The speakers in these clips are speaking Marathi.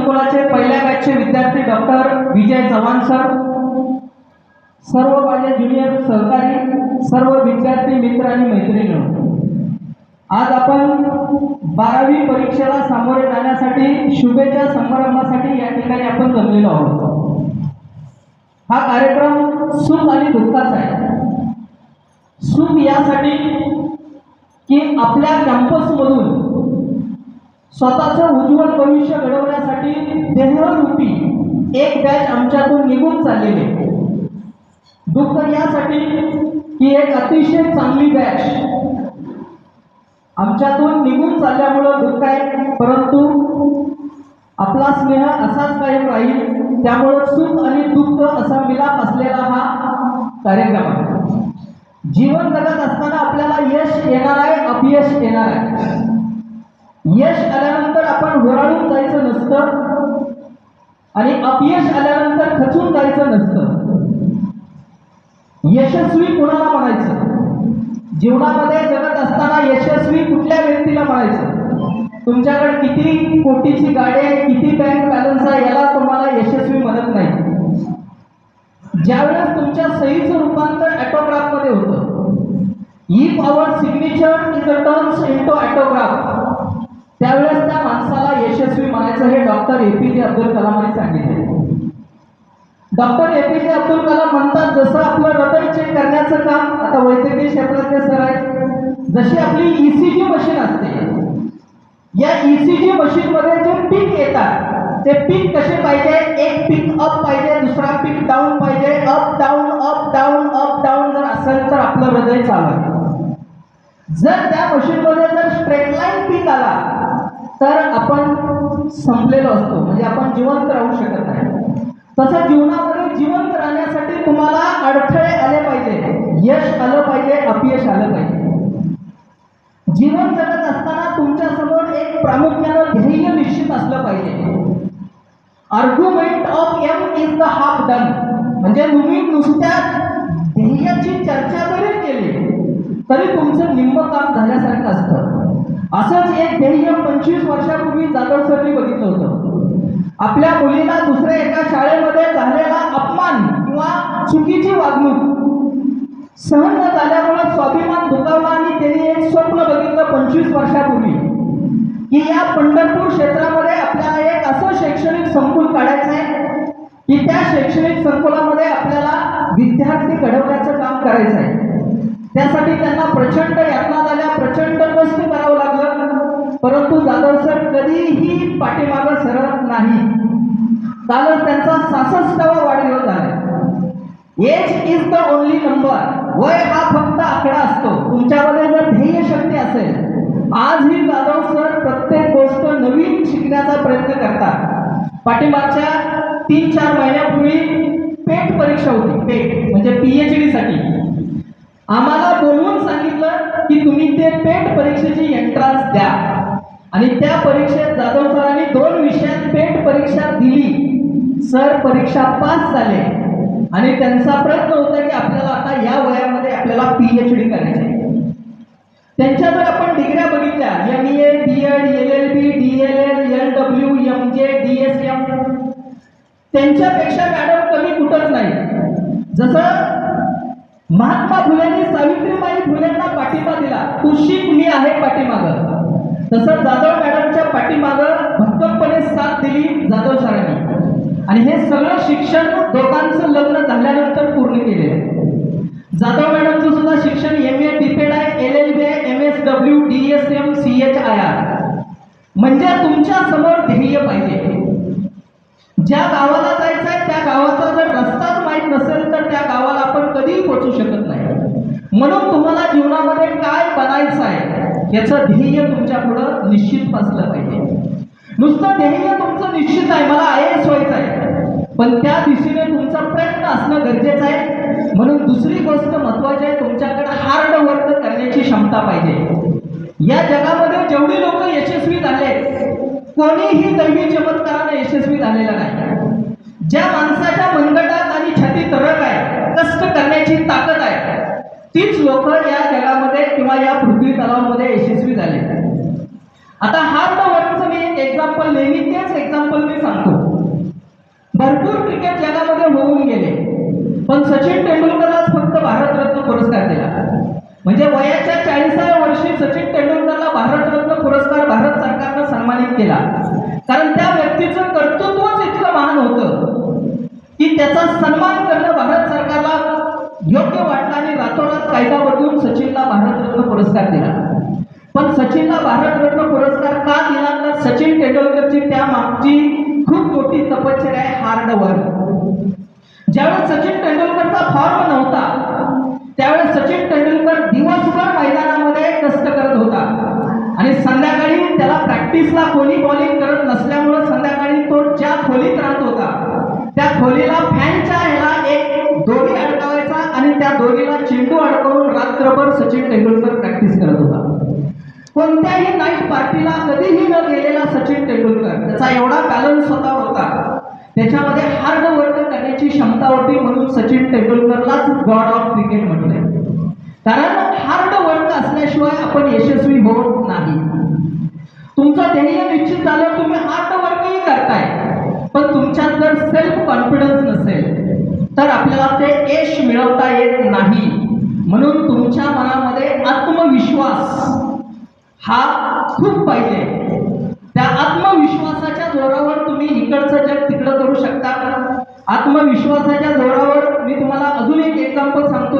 संकुलाचे पहिल्या बॅचचे विद्यार्थी डॉक्टर विजय चव्हाण सर, सर्व माझे ज्युनियर सहकारी, सर्व विद्यार्थी मित्र आणि मैत्रिणी, आज आपण 12वी परीक्षेला सामोरे जाण्यासाठी शुभेच्छा समारंभासाठी या ठिकाणी आपण जमलेलो आहोत. हा कार्यक्रम सुख आणि दुःखाचा आहे. सुख यासाठी की आपल्या कॅम्पसमधून स्वतःचं उज्ज्वल भविष्य घडवण्यासाठी देहरूपी एक बॅच आमच्यातून निघून चाललेले. दुःख यासाठी की एक अतिशय चांगली बॅच आमच्यातून निघून चालल्यामुळं दुःख आहे, परंतु आपला स्नेह असाच कायम राहील. त्यामुळं सुख आणि दुःख असा मिलाप असलेला हा कार्यक्रम आहे. जीवन जगत असताना आपल्याला यश येणार आहे, अपयश येणार आहे. यश आल्यानंतर आपण होराळून जायचं नसतं आणि अपयश आल्यानंतर खचून जायचं नसतं. यशस्वी कुणाला म्हणायचं? जीवनामध्ये जगत असताना यशस्वी कुठल्या व्यक्तीला म्हणायचं? तुमच्याकडे किती कोटीची गाडी आहे, किती बँक बॅलन्स आहे, याला तुम्हाला यशस्वी म्हणत नाही. ज्यावेळेस तुमच्या सहीचं रूपांतर ऑटोग्राफ मध्ये होतं, if our signature is turns into autograph, त्यावेळेस त्या माणसाला यशस्वी म्हणायचं. हे डॉक्टर APJ अब्दुल कलामांनी सांगितले. डॉक्टर APJ अब्दुल कलाम म्हणतात, जसं आपलं हृदय चेक करण्याचं काम, आता वैद्यकीय क्षेत्रातले सर आहे, जशी आपली ECG मशीन असते, या ECG मशीन मध्ये जे पीक येतात ते पीक कसे पाहिजे? एक पीक अप पाहिजे, दुसरा पीक डाऊन पाहिजे, up down up down up down जर असेल तर आपलं हृदय चालतं. जर त्या मशीन मध्ये जर स्ट्रेट लाईन पीक आला तर आपण संपलेलो असतो, म्हणजे आपण जिवंत राहू शकत नाही. तसं जीवनामध्ये जिवंत राहण्यासाठी तुम्हाला अडथळे आले पाहिजे, यश आलं पाहिजे, अपयश आलं पाहिजे. जीवन जगत असताना तुमच्या समोर एक प्रामुख्यानं ध्येय निश्चित असलं पाहिजे. Argument of aim is the half done, म्हणजे तुम्ही नुसत्या ध्येयाची चर्चा जरी केली तरी तुमचं निम्म काम झाल्यासारखं असतं. असंच एक ध्येय 25 वर्षापूर्वी जाधव सरनी बघितलं होतं. आपल्या मुलीला दुसऱ्या एका शाळेमध्ये झालेला अपमान किंवा चुकीची वागणूक सहन न झाल्यामुळे स्वाभिमान दुखावला आणि त्यांनी एक स्वप्न बघितलं 25 वर्षापूर्वी की या पंढरपूर क्षेत्रामध्ये आपल्याला एक असं शैक्षणिक संकुल काढायचं आहे की त्या शैक्षणिक संकुलामध्ये आपल्याला विद्यार्थी घडवण्याचं काम करायचं आहे. त्यासाठी त्यांना प्रचंड यातना झाल्या, प्रचंड कष्ट करावं लागलं, परंतु जाधव सर कधीही पाठीमागं सरत नाही. कालच त्यांचा 66वा वाढदिवस झाला. Age is the only number, वय हा फक्त आकडा असतो. तुमच्यामध्ये जर ध्येय शक्ती असेल, आजही जाधव सर प्रत्येक गोष्ट नवीन शिकण्याचा प्रयत्न करतात. पाठीमागच्या 3-4 महिन्यापूर्वी पेट परीक्षा होती, पेट म्हणजे PhD साठी. आम्हाला बोलवून सांगितलं की तुम्ही ते पेट परीक्षेची एंट्रन्स द्या, आणि त्या परीक्षेत जाधव सरांनी 2 विषयात पेट परीक्षा दिली. सर परीक्षा पास झाले आणि त्यांचा प्रयत्न होता की आपल्याला आता या वयामध्ये आपल्याला PhD करायची. त्यांच्या जर आपण डिग्र्या बघितल्या, MA, B.Ed, LLB, DLL, LW, MJ, DSM, त्यांच्यापेक्षा मॅडम कमी कुठंच नाही. जसं महात्मा फुलेंनी सावित्रीबाई फुलेंना पाठिंबा दिला, तू शिक मी आहे पाठीमागं, तसं जाधव मॅडमच्या पाठीमागं भक्कमपणे साथ दिली जाधव सरांनी. आणि हे सगळं शिक्षण दोघांचं लग्न झाल्यानंतर पूर्ण केले. जाधव मॅडमचं सुद्धा शिक्षण MA DPED आहे, LLB आहे, MSW, DSM, CHIR. म्हणजे तुमच्या समोर ध्येय पाहिजे. ज्या गावाला जायचं आहे त्या गावाचा जर रस्ताच माहीत नसेल तर त्या गावाला आपण कधीही पोहोचू शकत नाही. म्हणून तुम्हाला जीवनामध्ये काय बनायचं आहे याचं ध्येय तुमच्या पुढं निश्चित असलं पाहिजे. नुसतं ध्येय तुमचं निश्चित आहे, मला IAS व्हायचं आहे, पण त्या दिशेने तुमचा प्रयत्न असणं गरजेचं आहे. म्हणून दुसरी गोष्ट महत्वाची आहे, तुमच्याकडे हार्ड वर्क करण्याची क्षमता पाहिजे. या जगामध्ये जेवढी लोक यशस्वी झाले, कोणीही दैवी चमत्काराने यशस्वी झालेला नाही. ज्या माणसाच्या मनगटात आणि छातीत रग आहे, कष्ट करण्याची ताकद आहे, तीच लोक या जगामध्ये किंवा या पृथ्वी तलावामध्ये यशस्वी झाले. आता हार्ड वर्कचं मी एक एक्झाम्पल नेहमी तेच एक्झाम्पल मी सांगतो. क्रिकेट जगामध्ये होऊन गेले, पण सचिन तेंडुलकरलाच फक्त भारतरत्न पुरस्कार दिला. म्हणजे वयाच्या 40व्या वर्षी सचिन तेंडुलकरला भारतरत्न पुरस्कार भारत सरकारनं सन्मानित केला. कारण त्या व्यक्तीचं कर्तृत्वच इतकं महान होतं की त्याचा सन्मान करणं भारत सरकारला योग्य वाटलं आणि रातोरात कायदा बदलून सचिनला भारतरत्न पुरस्कार दिला. पण सचिनला भारतरत्न पुरस्कार का दिला तर सचिन तेंडुलकरची त्या मागची खूप मोठी तपश्चर्या आहे, हार्ड वर्क. ज्यावेळेस सचिन तेंडुलकरचा फॉर्म नव्हता त्यावेळेस सचिन तेंडुलकर दिवसभर मैदानामध्ये कष्ट करत होता आणि संध्याकाळी त्याला प्रॅक्टिसला कोणी बॉलिंग करत नसल्यामुळे संध्याकाळी तो ज्या खोलीत राहत होता त्या खोलीला फॅनच्या ह्याला एक दोरी अडकवायचा आणि त्या दोरीला चेंडू अडकवून रात्रभर सचिन तेंडुलकर प्रॅक्टिस करत होता. कोणत्याही नाईट पार्टीला कधीही न गेलेला सचिन तेंडुलकर, त्याचा एवढा बॅलन्स स्वतःवर होता, त्याच्यामध्ये हार्ड वर्क करण्याची क्षमता होती, म्हणून सचिन तेंडुलकरलाच गॉड ऑफ क्रिकेट म्हटलंय. कारण हार्ड वर्क असल्याशिवाय आपण यशस्वी होत नाही. तुमचं ध्येय निश्चित झालं, तुम्ही हार्ड वर्कही करताय, पण तुमच्यात जर सेल्फ कॉन्फिडन्स नसेल तर आपल्याला ते यश मिळवता येत नाही. म्हणून तुमच्या मनामध्ये आत्मविश्वास हा खूप पाहिजे. त्या आत्मविश्वासाच्या जोरावर तुम्ही इकडचं जग तिकडं करू शकता. आत्मविश्वासाच्या जोरावर मी तुम्हाला अजून एक एक्झाम्पल सांगतो.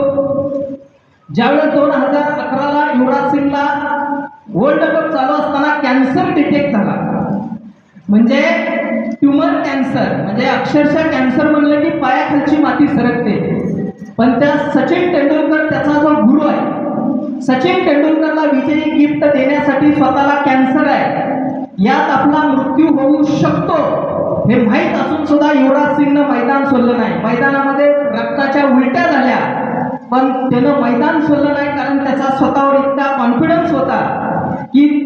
ज्यावेळेस 2011ला युवराज सिंगला वर्ल्ड कप चालू असताना कॅन्सर डिटेक्ट झाला, म्हणजे ट्युमर कॅन्सर, म्हणजे अक्षरशः कॅन्सर म्हणलं की पायाखालची माती सरकते. पण त्या सचिन तेंडुलकर, त्याचा जो गुरु आहे, सचिन तेंडुलकरला विजयी गिफ्ट देण्यासाठी स्वतःला कॅन्सर आहे, यात आपला मृत्यू होऊ शकतो हे माहीत असून सुद्धा युवराज सिंगनं मैदान सोडलं नाही. मैदानामध्ये रक्ताच्या उलट्या झाल्या पण त्यानं मैदान सोडलं नाही, कारण